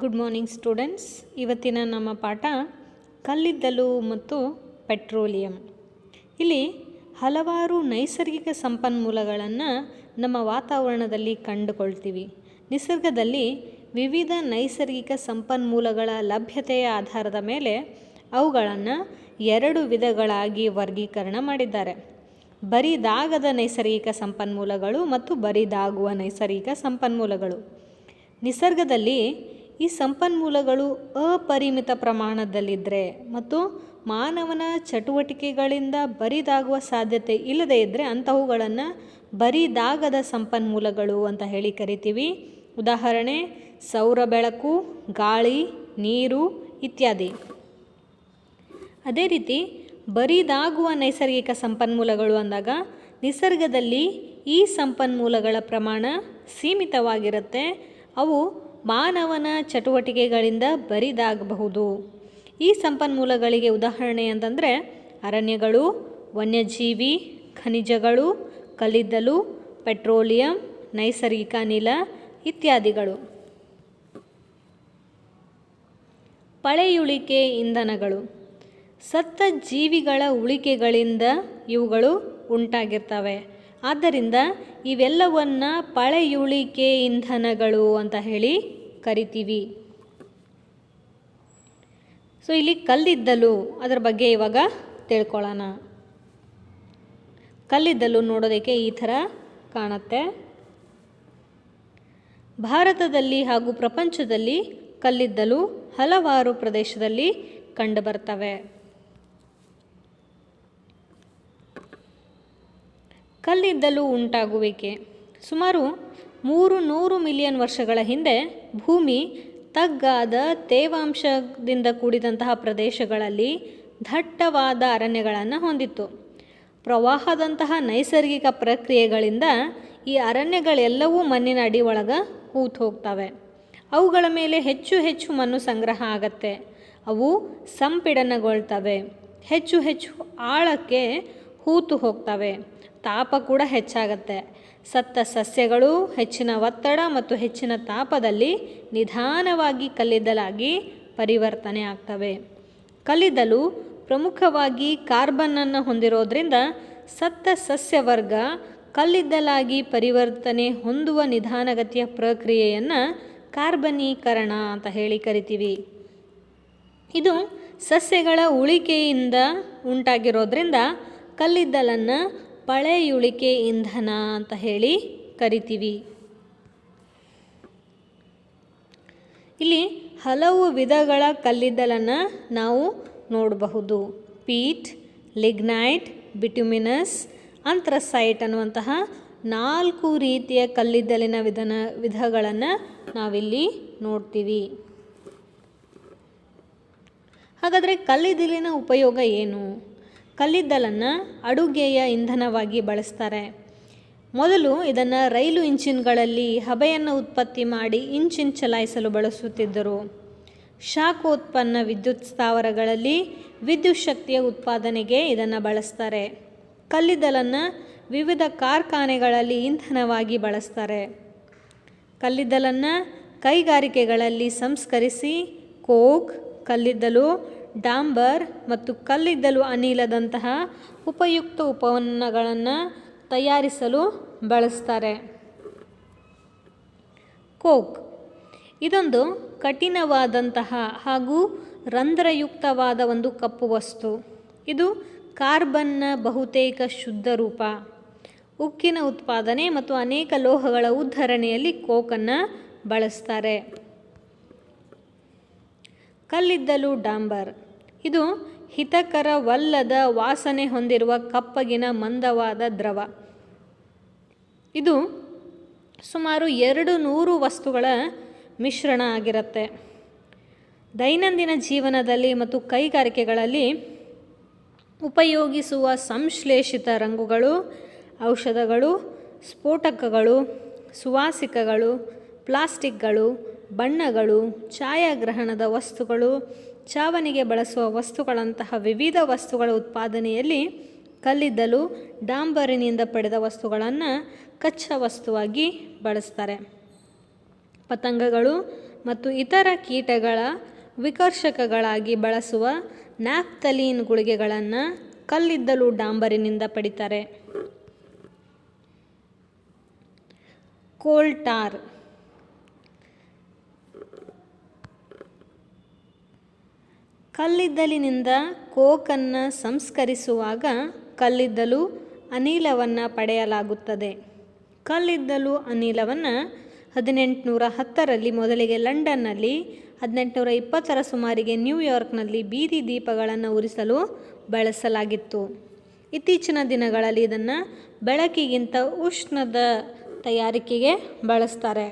Good morning students. ಇವತ್ತಿನ ನಮ್ಮ ಪಾಠ ಕಲ್ಲಿದ್ದಲು ಮತ್ತು ಪೆಟ್ರೋಲಿಯಂ. ಇಲ್ಲಿ ಹಲವಾರು ನೈಸರ್ಗಿಕ ಸಂಪನ್ಮೂಲಗಳನ್ನು ನಮ್ಮ ವಾತಾವರಣದಲ್ಲಿ ಕಂಡುಕೊಳ್ತೀವಿ. ನಿಸರ್ಗದಲ್ಲಿ ವಿವಿಧ ನೈಸರ್ಗಿಕ ಸಂಪನ್ಮೂಲಗಳ ಲಭ್ಯತೆಯ ಆಧಾರದ ಮೇಲೆ ಅವುಗಳನ್ನು 2 ವಿಧಗಳಾಗಿ ವರ್ಗೀಕರಣ ಮಾಡಿದ್ದಾರೆ. ಬರಿದಾಗದ ನೈಸರ್ಗಿಕ ಸಂಪನ್ಮೂಲಗಳು ಮತ್ತು ಬರಿದಾಗುವ ನೈಸರ್ಗಿಕ ಸಂಪನ್ಮೂಲಗಳು. ನಿಸರ್ಗದಲ್ಲಿ ಈ ಸಂಪನ್ಮೂಲಗಳು ಅಪರಿಮಿತ ಪ್ರಮಾಣದಲ್ಲಿದ್ದರೆ ಮತ್ತು ಮಾನವನ ಚಟುವಟಿಕೆಗಳಿಂದ ಬರಿದಾಗುವ ಸಾಧ್ಯತೆ ಇಲ್ಲದೇ ಇದ್ದರೆ ಅಂಥವುಗಳನ್ನು ಬರಿದಾಗದ ಸಂಪನ್ಮೂಲಗಳು ಅಂತ ಹೇಳಿ ಕರಿತೀವಿ. ಉದಾಹರಣೆ ಸೌರ ಬೆಳಕು, ಗಾಳಿ, ನೀರು ಇತ್ಯಾದಿ. ಅದೇ ರೀತಿ ಬರಿದಾಗುವ ನೈಸರ್ಗಿಕ ಸಂಪನ್ಮೂಲಗಳು ಅಂದಾಗ ನಿಸರ್ಗದಲ್ಲಿ ಈ ಸಂಪನ್ಮೂಲಗಳ ಪ್ರಮಾಣ ಸೀಮಿತವಾಗಿರುತ್ತೆ. ಅವು ಮಾನವನ ಚಟುವಟಿಕೆಗಳಿಂದ ಬರಿದಾಗಬಹುದು. ಈ ಸಂಪನ್ಮೂಲಗಳಿಗೆ ಉದಾಹರಣೆ ಅಂತಂದರೆ ಅರಣ್ಯಗಳು, ವನ್ಯಜೀವಿ, ಖನಿಜಗಳು, ಕಲ್ಲಿದ್ದಲು, ಪೆಟ್ರೋಲಿಯಂ, ನೈಸರ್ಗಿಕ ಅನಿಲ ಇತ್ಯಾದಿಗಳು. ಪಳೆಯುಳಿಕೆ ಇಂಧನಗಳು. ಸತ್ತ ಜೀವಿಗಳ ಉಳಿಕೆಗಳಿಂದ ಇವುಗಳು ಉಂಟಾಗಿರ್ತವೆ. ಆದ್ದರಿಂದ ಇವೆಲ್ಲವನ್ನು ಪಳೆಯುಳಿಕೆ ಇಂಧನಗಳು ಅಂತ ಹೇಳಿ ಕರಿತೀವಿ. ಸೊ ಇಲ್ಲಿ ಕಲ್ಲಿದ್ದಲು ಅದರ ಬಗ್ಗೆ ಇವಾಗ ತಿಳ್ಕೊಳ್ಳೋಣ. ಕಲ್ಲಿದ್ದಲು ನೋಡೋದಕ್ಕೆ ಈ ಥರ ಕಾಣುತ್ತೆ. ಭಾರತದಲ್ಲಿ ಹಾಗೂ ಪ್ರಪಂಚದಲ್ಲಿ ಕಲ್ಲಿದ್ದಲು ಹಲವಾರು ಪ್ರದೇಶದಲ್ಲಿ ಕಂಡುಬರ್ತವೆ. ಕಲ್ಲಿದ್ದಲು ಉಂಟಾಗುವಿಕೆ. ಸುಮಾರು 300 ಮಿಲಿಯನ್ ವರ್ಷಗಳ ಹಿಂದೆ ಭೂಮಿ ತಗ್ಗಾದ ತೇವಾಂಶದಿಂದ ಕೂಡಿದಂತಹ ಪ್ರದೇಶಗಳಲ್ಲಿ ದಟ್ಟವಾದ ಅರಣ್ಯಗಳನ್ನು ಹೊಂದಿತ್ತು. ಪ್ರವಾಹದಂತಹ ನೈಸರ್ಗಿಕ ಪ್ರಕ್ರಿಯೆಗಳಿಂದ ಈ ಅರಣ್ಯಗಳೆಲ್ಲವೂ ಮಣ್ಣಿನ ಅಡಿ ಒಳಗೆ ಹೂತು ಹೋಗ್ತವೆ. ಅವುಗಳ ಮೇಲೆ ಹೆಚ್ಚು ಹೆಚ್ಚು ಮಣ್ಣು ಸಂಗ್ರಹ ಆಗತ್ತೆ. ಅವು ಸಂಪೀಡನಗೊಳ್ತವೆ. ಹೆಚ್ಚು ಹೆಚ್ಚು ಆಳಕ್ಕೆ ಹೂತು ಹೋಗ್ತವೆ. ತಾಪ ಕೂಡ ಹೆಚ್ಚಾಗತ್ತೆ. ಸತ್ತ ಸಸ್ಯಗಳು ಹೆಚ್ಚಿನ ಒತ್ತಡ ಮತ್ತು ಹೆಚ್ಚಿನ ತಾಪದಲ್ಲಿ ನಿಧಾನವಾಗಿ ಕಲ್ಲಿದ್ದಲಾಗಿ ಪರಿವರ್ತನೆ ಆಗ್ತವೆ. ಕಲ್ಲಿದ್ದಲು ಪ್ರಮುಖವಾಗಿ ಕಾರ್ಬನ್ನನ್ನು ಹೊಂದಿರೋದ್ರಿಂದ ಸತ್ತ ಸಸ್ಯವರ್ಗ ಕಲ್ಲಿದ್ದಲಾಗಿ ಪರಿವರ್ತನೆ ಹೊಂದುವ ನಿಧಾನಗತಿಯ ಪ್ರಕ್ರಿಯೆಯನ್ನು ಕಾರ್ಬನೀಕರಣ ಅಂತ ಹೇಳಿ ಕರಿತೀವಿ. ಇದು ಸಸ್ಯಗಳ ಉಳಿಕೆಯಿಂದ ಉಂಟಾಗಿರೋದ್ರಿಂದ ಕಲ್ಲಿದ್ದಲನ್ನು ಪಳೆಯುಳಿಕೆ ಇಂಧನ ಅಂತ ಹೇಳಿ ಕರಿತೀವಿ. ಇಲ್ಲಿ ಹಲವು ವಿಧಗಳ ಕಲ್ಲಿದ್ದಲನ್ನು ನಾವು ನೋಡಬಹುದು. ಪೀಟ್, ಲಿಗ್ನೈಟ್, ಬಿಟ್ಯುಮಿನಸ್, ಅಂಥ್ರಸೈಟ್ ಅನ್ನುವಂತಹ 4 ರೀತಿಯ ಕಲ್ಲಿದ್ದಲಿನ ವಿಧಗಳನ್ನು ನಾವಿಲ್ಲಿ ನೋಡ್ತೀವಿ. ಹಾಗಾದರೆ ಕಲ್ಲಿದ್ದಲಿನ ಉಪಯೋಗ ಏನು? ಕಲ್ಲಿದ್ದಲನ್ನು ಅಡುಗೆಯ ಇಂಧನವಾಗಿ ಬಳಸ್ತಾರೆ. ಮೊದಲು ಇದನ್ನು ರೈಲು ಇಂಜಿನ್ಗಳಲ್ಲಿ ಹಬೆಯನ್ನು ಉತ್ಪತ್ತಿ ಮಾಡಿ ಇಂಜಿನ್ ಚಲಾಯಿಸಲು ಬಳಸುತ್ತಿದ್ದರು. ಶಾಖೋತ್ಪನ್ನ ವಿದ್ಯುತ್ ಸ್ಥಾವರಗಳಲ್ಲಿ ವಿದ್ಯುತ್ ಶಕ್ತಿಯ ಉತ್ಪಾದನೆಗೆ ಇದನ್ನು ಬಳಸ್ತಾರೆ. ಕಲ್ಲಿದ್ದಲನ್ನು ವಿವಿಧ ಕಾರ್ಖಾನೆಗಳಲ್ಲಿ ಇಂಧನವಾಗಿ ಬಳಸ್ತಾರೆ. ಕಲ್ಲಿದ್ದಲನ್ನು ಕೈಗಾರಿಕೆಗಳಲ್ಲಿ ಸಂಸ್ಕರಿಸಿ ಕೋಕ್, ಕಲ್ಲಿದ್ದಲು, ಡಾಂಬರ್ ಮತ್ತು ಕಲ್ಲಿದ್ದಲು ಅನಿಲದಂತಹ ಉಪಯುಕ್ತ ಉತ್ಪನ್ನಗಳನ್ನು ತಯಾರಿಸಲು ಬಳಸ್ತಾರೆ. ಕೋಕ್ ಇದೊಂದು ಕಠಿಣವಾದಂತಹ ಹಾಗೂ ರಂಧ್ರಯುಕ್ತವಾದ ಒಂದು ಕಪ್ಪು ವಸ್ತು. ಇದು ಕಾರ್ಬನ್ನ ಬಹುತೇಕ ಶುದ್ಧ ರೂಪ. ಉಕ್ಕಿನ ಉತ್ಪಾದನೆ ಮತ್ತು ಅನೇಕ ಲೋಹಗಳ ಉದ್ಧರಣೆಯಲ್ಲಿ ಕೋಕನ್ನು ಬಳಸ್ತಾರೆ. ಕಲ್ಲಿದ್ದಲು ಡಾಂಬರ್ ಇದು ಹಿತಕರವಲ್ಲದ ವಾಸನೆ ಹೊಂದಿರುವ ಕಪ್ಪಗಿನ ಮಂದವಾದ ದ್ರವ. ಇದು ಸುಮಾರು 200 ವಸ್ತುಗಳ ಮಿಶ್ರಣ ಆಗಿರುತ್ತೆ. ದೈನಂದಿನ ಜೀವನದಲ್ಲಿ ಮತ್ತು ಕೈಗಾರಿಕೆಗಳಲ್ಲಿ ಉಪಯೋಗಿಸುವ ಸಂಶ್ಲೇಷಿತ ರಂಗುಗಳು, ಔಷಧಗಳು, ಸ್ಫೋಟಕಗಳು, ಸುವಾಸಿಕಗಳು, ಪ್ಲಾಸ್ಟಿಕ್ಗಳು, ಬಣ್ಣಗಳು, ಛಾಯಾಗ್ರಹಣದ ವಸ್ತುಗಳು, ಚಾವಣಿಗೆ ಬಳಸುವ ವಸ್ತುಗಳಂತಹ ವಿವಿಧ ವಸ್ತುಗಳ ಉತ್ಪಾದನೆಯಲ್ಲಿ ಕಲ್ಲಿದ್ದಲು ಡಾಂಬರಿನಿಂದ ಪಡೆದ ವಸ್ತುಗಳನ್ನು ಕಚ್ಚಾ ವಸ್ತುವಾಗಿ ಬಳಸ್ತಾರೆ. ಪತಂಗಗಳು ಮತ್ತು ಇತರ ಕೀಟಗಳ ವಿಕರ್ಷಕಗಳಾಗಿ ಬಳಸುವ ನ್ಯಾಫ್ತಲೀನ್ ಗುಳಿಗೆಗಳನ್ನು ಕಲ್ಲಿದ್ದಲು ಡಾಂಬರಿನಿಂದ ಪಡಿತಾರೆ. ಕೋಲ್ ಟಾರ್. ಕಲ್ಲಿದ್ದಲಿನಿಂದ ಕೋಕನ್ನು ಸಂಸ್ಕರಿಸುವಾಗ ಕಲ್ಲಿದ್ದಲು ಅನಿಲವನ್ನು ಪಡೆಯಲಾಗುತ್ತದೆ. ಕಲ್ಲಿದ್ದಲು ಅನಿಲವನ್ನು 1810ರಲ್ಲಿ ಮೊದಲಿಗೆ ಲಂಡನ್ನಲ್ಲಿ, 1820ರ ಸುಮಾರಿಗೆ ನ್ಯೂಯಾರ್ಕ್ನಲ್ಲಿ ಬೀದಿ ದೀಪಗಳನ್ನು ಉರಿಸಲು ಬಳಸಲಾಗಿತ್ತು. ಇತ್ತೀಚಿನ ದಿನಗಳಲ್ಲಿ ಇದನ್ನು ಬೆಳಕಿಗಿಂತ ಉಷ್ಣದ ತಯಾರಿಕೆಗೆ ಬಳಸ್ತಾರೆ.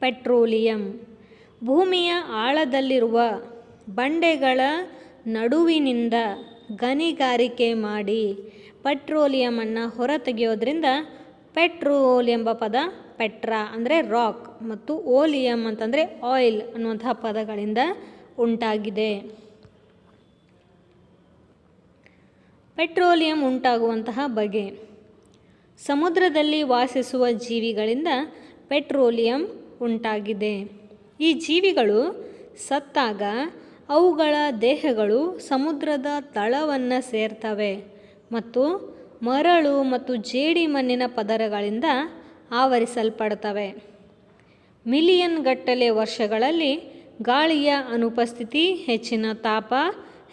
ಪೆಟ್ರೋಲಿಯಂ. ಭೂಮಿಯ ಆಳದಲ್ಲಿರುವ ಬಂಡೆಗಳ ನಡುವಿನಿಂದ ಗಣಿಗಾರಿಕೆ ಮಾಡಿ ಪೆಟ್ರೋಲಿಯಮನ್ನು ಹೊರತೆಗೆಯೋದ್ರಿಂದ ಪೆಟ್ರೋಲ್ ಎಂಬ ಪದ ಪೆಟ್ರಾ ಅಂದರೆ ರಾಕ್ ಮತ್ತು ಓಲಿಯಂ ಅಂತಂದರೆ ಆಯಿಲ್ ಅನ್ನುವಂತಹ ಪದಗಳಿಂದ ಉಂಟಾಗಿದೆ. ಪೆಟ್ರೋಲಿಯಂ ಉಂಟಾಗುವಂತಹ ಬಗೆ. ಸಮುದ್ರದಲ್ಲಿ ವಾಸಿಸುವ ಜೀವಿಗಳಿಂದ ಪೆಟ್ರೋಲಿಯಂ ಉಂಟಾಗಿದೆ. ಈ ಜೀವಿಗಳು ಸತ್ತಾಗ ಅವುಗಳ ದೇಹಗಳು ಸಮುದ್ರದ ತಳವನ್ನು ಸೇರ್ತವೆ ಮತ್ತು ಮರಳು ಮತ್ತು ಜೇಡಿಮಣ್ಣಿನ ಪದರಗಳಿಂದ ಆವರಿಸಲ್ಪಡ್ತವೆ. ಮಿಲಿಯನ್ ಗಟ್ಟಲೆ ವರ್ಷಗಳಲ್ಲಿ ಗಾಳಿಯ ಅನುಪಸ್ಥಿತಿ, ಹೆಚ್ಚಿನ ತಾಪ,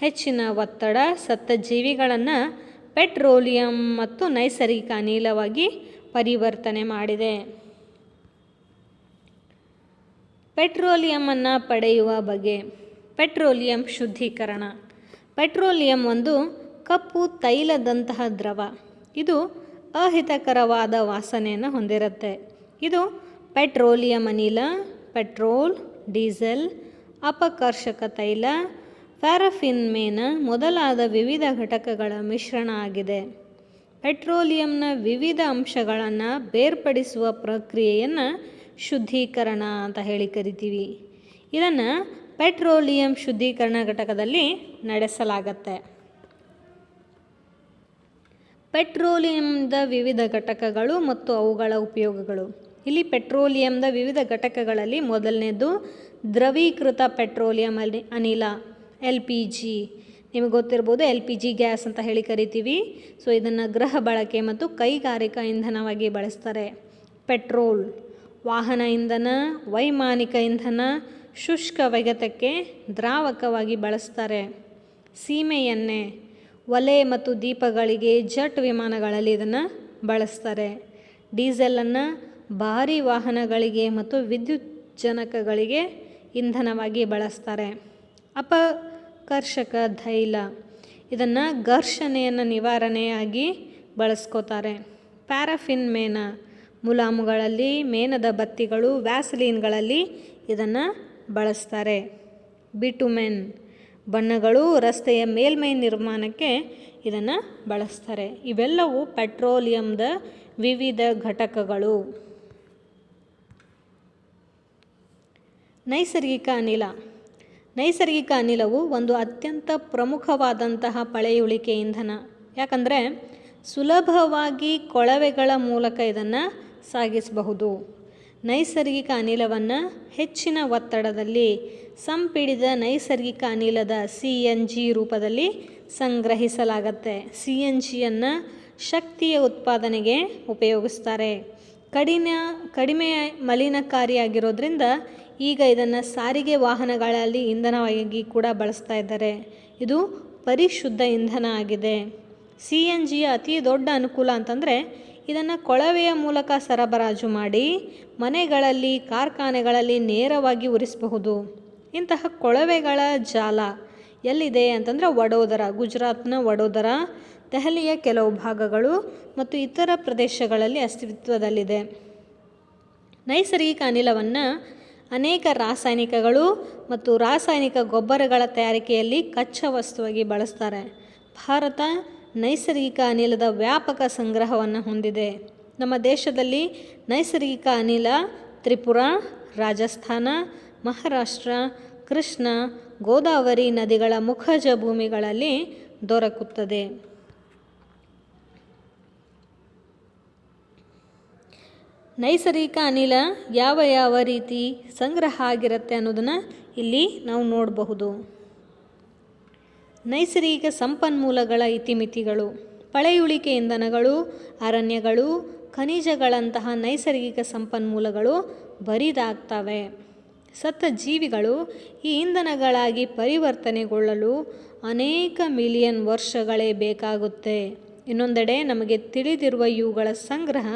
ಹೆಚ್ಚಿನ ಒತ್ತಡ ಸತ್ತ ಜೀವಿಗಳನ್ನು ಪೆಟ್ರೋಲಿಯಂ ಮತ್ತು ನೈಸರ್ಗಿಕ ಅನಿಲವಾಗಿ ಪರಿವರ್ತನೆ ಮಾಡಿದೆ. ಪೆಟ್ರೋಲಿಯಮನ್ನು ಪಡೆಯುವ ಬಗೆ. ಪೆಟ್ರೋಲಿಯಂ ಶುದ್ಧೀಕರಣ. ಪೆಟ್ರೋಲಿಯಂ ಒಂದು ಕಪ್ಪು ತೈಲದಂತಹ ದ್ರವ. ಇದು ಅಹಿತಕರವಾದ ವಾಸನೆಯನ್ನು ಹೊಂದಿರುತ್ತೆ. ಇದು ಪೆಟ್ರೋಲಿಯಂ ಅನಿಲ, ಪೆಟ್ರೋಲ್, ಡೀಸೆಲ್, ಅಪಕರ್ಷಕ ತೈಲ, ಪ್ಯಾರಫಿನ್ ಮೇಣ ಮೊದಲಾದ ವಿವಿಧ ಘಟಕಗಳ ಮಿಶ್ರಣ ಆಗಿದೆ. ಪೆಟ್ರೋಲಿಯಂನ ವಿವಿಧ ಅಂಶಗಳನ್ನು ಬೇರ್ಪಡಿಸುವ ಪ್ರಕ್ರಿಯೆಯನ್ನು ಶುದ್ಧೀಕರಣ ಅಂತ ಹೇಳಿ ಕರಿತೀವಿ. ಇದನ್ನು ಪೆಟ್ರೋಲಿಯಂ ಶುದ್ಧೀಕರಣ ಘಟಕದಲ್ಲಿ ನಡೆಸಲಾಗತ್ತೆ. ಪೆಟ್ರೋಲಿಯಂದ ವಿವಿಧ ಘಟಕಗಳು ಮತ್ತು ಅವುಗಳ ಉಪಯೋಗಗಳು. ಇಲ್ಲಿ ಪೆಟ್ರೋಲಿಯಂದ ವಿವಿಧ ಘಟಕಗಳಲ್ಲಿ ಮೊದಲನೇದು ದ್ರವೀಕೃತ ಪೆಟ್ರೋಲಿಯಂ ಅನಿಲ LPG. ನಿಮಗೆ ಗೊತ್ತಿರ್ಬೋದು, LPG ಗ್ಯಾಸ್ ಅಂತ ಹೇಳಿ ಕರಿತೀವಿ. ಸೊ ಇದನ್ನು ಗೃಹ ಬಳಕೆ ಮತ್ತು ಕೈಗಾರಿಕಾ ಇಂಧನವಾಗಿ ಬಳಸ್ತಾರೆ. ಪೆಟ್ರೋಲ್ ವಾಹನ ಇಂಧನ, ವೈಮಾನಿಕ ಇಂಧನ, ಶುಷ್ಕ ಒಗೆತಕ್ಕೆ ದ್ರಾವಕವಾಗಿ ಬಳಸ್ತಾರೆ. ಸೀಮೆ ಎಣ್ಣೆ ಒಲೆ ಮತ್ತು ದೀಪಗಳಿಗೆ, ಜೆಟ್ ವಿಮಾನಗಳಲ್ಲಿ ಇದನ್ನು ಬಳಸ್ತಾರೆ. ಡೀಸೆಲನ್ನು ಭಾರೀ ವಾಹನಗಳಿಗೆ ಮತ್ತು ವಿದ್ಯುತ್ ಜನಕಗಳಿಗೆ ಇಂಧನವಾಗಿ ಬಳಸ್ತಾರೆ. ಅಪಕರ್ಷಕ ತೈಲ ಇದನ್ನು ಘರ್ಷಣೆಯನ್ನು ನಿವಾರಣೆಯಾಗಿ ಬಳಸ್ಕೋತಾರೆ. ಪ್ಯಾರಫಿನ್ ಮೇಣ ಮುಲಾಮುಗಳಲ್ಲಿ, ಮೇಣದ ಬತ್ತಿಗಳು, ವ್ಯಾಸಲೀನ್ಗಳಲ್ಲಿ ಇದನ್ನು ಬಳಸ್ತಾರೆ. ಬಿಟುಮೆನ್ ಬಣ್ಣಗಳು, ರಸ್ತೆಯ ಮೇಲ್ಮೈ ನಿರ್ಮಾಣಕ್ಕೆ ಇದನ್ನು ಬಳಸ್ತಾರೆ. ಇವೆಲ್ಲವೂ ಪೆಟ್ರೋಲಿಯಂದ ವಿವಿಧ ಘಟಕಗಳು. ನೈಸರ್ಗಿಕ ಅನಿಲ. ನೈಸರ್ಗಿಕ ಅನಿಲವು ಒಂದು ಅತ್ಯಂತ ಪ್ರಮುಖವಾದಂತಹ ಪಳೆಯುಳಿಕೆ ಇಂಧನ. ಯಾಕಂದರೆ ಸುಲಭವಾಗಿ ಕೊಳವೆಗಳ ಮೂಲಕ ಇದನ್ನು ಸಾಗಿಸಬಹುದು. ನೈಸರ್ಗಿಕ ಅನಿಲವನ್ನು ಹೆಚ್ಚಿನ ಒತ್ತಡದಲ್ಲಿ ಸಂಪೀಡಿತ ನೈಸರ್ಗಿಕ ಅನಿಲದ CNG ರೂಪದಲ್ಲಿ ಸಂಗ್ರಹಿಸಲಾಗುತ್ತೆ. CNGಯನ್ನು ಶಕ್ತಿಯ ಉತ್ಪಾದನೆಗೆ ಉಪಯೋಗಿಸ್ತಾರೆ. ಕಡಿಮೆ ಮಲಿನಕಾರಿಯಾಗಿರೋದ್ರಿಂದ ಈಗ ಇದನ್ನು ಸಾರಿಗೆ ವಾಹನಗಳಲ್ಲಿ ಇಂಧನವಾಗಿ ಕೂಡ ಬಳಸ್ತಾ ಇದ್ದಾರೆ. ಇದು ಪರಿಶುದ್ಧ ಇಂಧನ ಆಗಿದೆ. CNGಯ ಅತಿ ದೊಡ್ಡ ಅನುಕೂಲ ಅಂತಂದರೆ ಇದನ್ನು ಕೊಳವೆಯ ಮೂಲಕ ಸರಬರಾಜು ಮಾಡಿ ಮನೆಗಳಲ್ಲಿ, ಕಾರ್ಖಾನೆಗಳಲ್ಲಿ ನೇರವಾಗಿ ಉರಿಸಬಹುದು. ಇಂತಹ ಕೊಳವೆಗಳ ಜಾಲ ಎಲ್ಲಿದೆ ಅಂತಂದರೆ ವಡೋದರ, ಗುಜರಾತ್ನ ವಡೋದರ, ದೆಹಲಿಯ ಕೆಲವು ಭಾಗಗಳು ಮತ್ತು ಇತರ ಪ್ರದೇಶಗಳಲ್ಲಿ ಅಸ್ತಿತ್ವದಲ್ಲಿದೆ. ನೈಸರ್ಗಿಕ ಅನಿಲವನ್ನು ಅನೇಕ ರಾಸಾಯನಿಕಗಳು ಮತ್ತು ರಾಸಾಯನಿಕ ಗೊಬ್ಬರಗಳ ತಯಾರಿಕೆಯಲ್ಲಿ ಕಚ್ಚಾ ವಸ್ತುವಾಗಿ ಬಳಸ್ತಾರೆ. ಭಾರತ ನೈಸರ್ಗಿಕ ಅನಿಲದ ವ್ಯಾಪಕ ಸಂಗ್ರಹವನ್ನು ಹೊಂದಿದೆ. ನಮ್ಮ ದೇಶದಲ್ಲಿ ನೈಸರ್ಗಿಕ ಅನಿಲ ತ್ರಿಪುರಾ, ರಾಜಸ್ಥಾನ, ಮಹಾರಾಷ್ಟ್ರ, ಕೃಷ್ಣ, ಗೋದಾವರಿ ನದಿಗಳ ಮುಖಜ ಭೂಮಿಗಳಲ್ಲಿ ದೊರಕುತ್ತದೆ. ನೈಸರ್ಗಿಕ ಅನಿಲ ಯಾವ ಯಾವ ರೀತಿ ಸಂಗ್ರಹ ಆಗಿರುತ್ತೆ ಅನ್ನೋದನ್ನು ಇಲ್ಲಿ ನಾವು ನೋಡಬಹುದು. ನೈಸರ್ಗಿಕ ಸಂಪನ್ಮೂಲಗಳ ಇತಿಮಿತಿಗಳು. ಪಳೆಯುಳಿಕೆ ಇಂಧನಗಳು, ಅರಣ್ಯಗಳು, ಖನಿಜಗಳಂತಹ ನೈಸರ್ಗಿಕ ಸಂಪನ್ಮೂಲಗಳು ಬರಿದಾಗ್ತವೆ. ಸತ್ತ ಜೀವಿಗಳು ಈ ಇಂಧನಗಳಾಗಿ ಪರಿವರ್ತನೆಗೊಳ್ಳಲು ಅನೇಕ ಮಿಲಿಯನ್ ವರ್ಷಗಳೇ ಬೇಕಾಗುತ್ತೆ. ಇನ್ನೊಂದೆಡೆ ನಮಗೆ ತಿಳಿದಿರುವ ಇವುಗಳ ಸಂಗ್ರಹ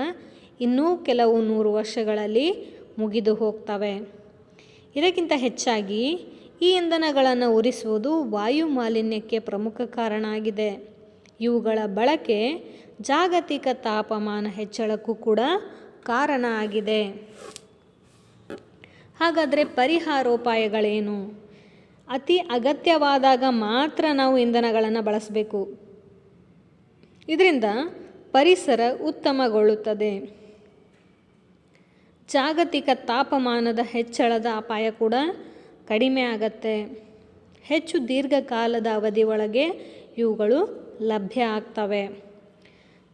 ಇನ್ನೂ ಕೆಲವು 100 ವರ್ಷಗಳಲ್ಲಿ ಮುಗಿದು ಹೋಗ್ತವೆ. ಇದಕ್ಕಿಂತ ಹೆಚ್ಚಾಗಿ ಈ ಇಂಧನಗಳನ್ನು ಉರಿಸುವುದು ವಾಯು ಮಾಲಿನ್ಯಕ್ಕೆ ಪ್ರಮುಖ ಕಾರಣ ಆಗಿದೆ. ಇವುಗಳ ಬಳಕೆ ಜಾಗತಿಕ ತಾಪಮಾನ ಹೆಚ್ಚಳಕ್ಕೂ ಕೂಡ ಕಾರಣ ಆಗಿದೆ. ಹಾಗಾದರೆ ಪರಿಹಾರೋಪಾಯಗಳೇನು? ಅತಿ ಅಗತ್ಯವಾದಾಗ ಮಾತ್ರ ನಾವು ಇಂಧನಗಳನ್ನು ಬಳಸಬೇಕು. ಇದರಿಂದ ಪರಿಸರ ಉತ್ತಮಗೊಳ್ಳುತ್ತದೆ. ಜಾಗತಿಕ ತಾಪಮಾನದ ಹೆಚ್ಚಳದ ಅಪಾಯ ಕೂಡ ಕಡಿಮೆ ಆಗತ್ತೆ. ಹೆಚ್ಚು ದೀರ್ಘಕಾಲದ ಅವಧಿ ಒಳಗೆ ಇವುಗಳು ಲಭ್ಯ ಆಗ್ತವೆ.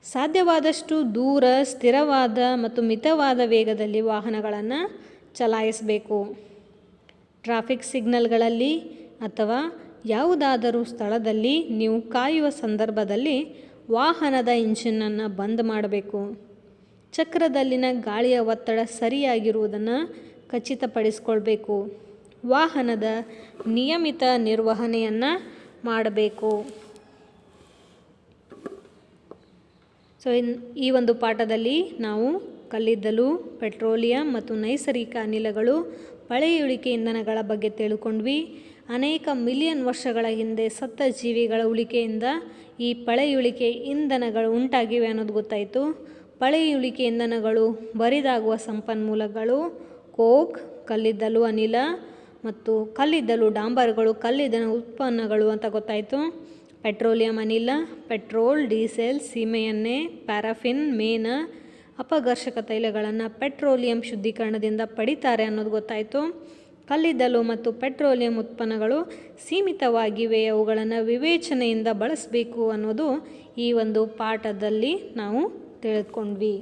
ಸಾಧ್ಯವಾದಷ್ಟು ದೂರ, ಸ್ಥಿರವಾದ ಮತ್ತು ಮಿತವಾದ ವೇಗದಲ್ಲಿ ವಾಹನಗಳನ್ನು ಚಲಾಯಿಸಬೇಕು. ಟ್ರಾಫಿಕ್ ಸಿಗ್ನಲ್ಗಳಲ್ಲಿ ಅಥವಾ ಯಾವುದಾದರೂ ಸ್ಥಳದಲ್ಲಿ ನೀವು ಕಾಯುವ ಸಂದರ್ಭದಲ್ಲಿ ವಾಹನದ ಇಂಜಿನನ್ನು ಬಂದ್ ಮಾಡಬೇಕು. ಚಕ್ರದಲ್ಲಿನ ಗಾಳಿಯ ಒತ್ತಡ ಸರಿಯಾಗಿರುವುದನ್ನು ಖಚಿತಪಡಿಸಿಕೊಳ್ಬೇಕು. ವಾಹನದ ನಿಯಮಿತ ನಿರ್ವಹಣೆಯನ್ನು ಮಾಡಬೇಕು. ಈ ಒಂದು ಪಾಠದಲ್ಲಿ ನಾವು ಕಲ್ಲಿದ್ದಲು, ಪೆಟ್ರೋಲಿಯಂ ಮತ್ತು ನೈಸರ್ಗಿಕ ಅನಿಲಗಳು, ಪಳೆಯುಳಿಕೆ ಇಂಧನಗಳ ಬಗ್ಗೆ ತಿಳ್ಕೊಂಡ್ವಿ. ಅನೇಕ ಮಿಲಿಯನ್ ವರ್ಷಗಳ ಹಿಂದೆ ಸತ್ತ ಜೀವಿಗಳ ಉಳಿಕೆಯಿಂದ ಈ ಪಳೆಯುಳಿಕೆ ಇಂಧನಗಳು ಉಂಟಾಗಿವೆ ಅನ್ನೋದು ಗೊತ್ತಾಯಿತು. ಪಳೆಯುಳಿಕೆ ಇಂಧನಗಳು ಬರಿದಾಗುವ ಸಂಪನ್ಮೂಲಗಳು ಕೋಕ್, ಕಲ್ಲಿದ್ದಲು ಅನಿಲ ಮತ್ತು ಕಲ್ಲಿದ್ದಲು ಡಾಂಬರುಗಳು ಕಲ್ಲಿದ್ದಲ ಉತ್ಪನ್ನಗಳು ಅಂತ ಗೊತ್ತಾಯಿತು. ಪೆಟ್ರೋಲಿಯಂ ಅನಿಲ, ಪೆಟ್ರೋಲ್, ಡೀಸೆಲ್, ಸೀಮೆ ಎಣ್ಣೆ, ಪ್ಯಾರಾಫಿನ್, ಮೇಣ, ಅಪಘರ್ಷಕ ತೈಲಗಳನ್ನು ಪೆಟ್ರೋಲಿಯಂ ಶುದ್ಧೀಕರಣದಿಂದ ಪಡಿತಾರೆ ಅನ್ನೋದು ಗೊತ್ತಾಯಿತು. ಕಲ್ಲಿದ್ದಲು ಮತ್ತು ಪೆಟ್ರೋಲಿಯಂ ಉತ್ಪನ್ನಗಳು ಸೀಮಿತವಾಗಿವೆ, ಅವುಗಳನ್ನು ವಿವೇಚನೆಯಿಂದ ಬಳಸಬೇಕು ಅನ್ನೋದು ಈ ಒಂದು ಪಾಠದಲ್ಲಿ ನಾವು ತಿಳಿದುಕೊಂಡ್ವಿ.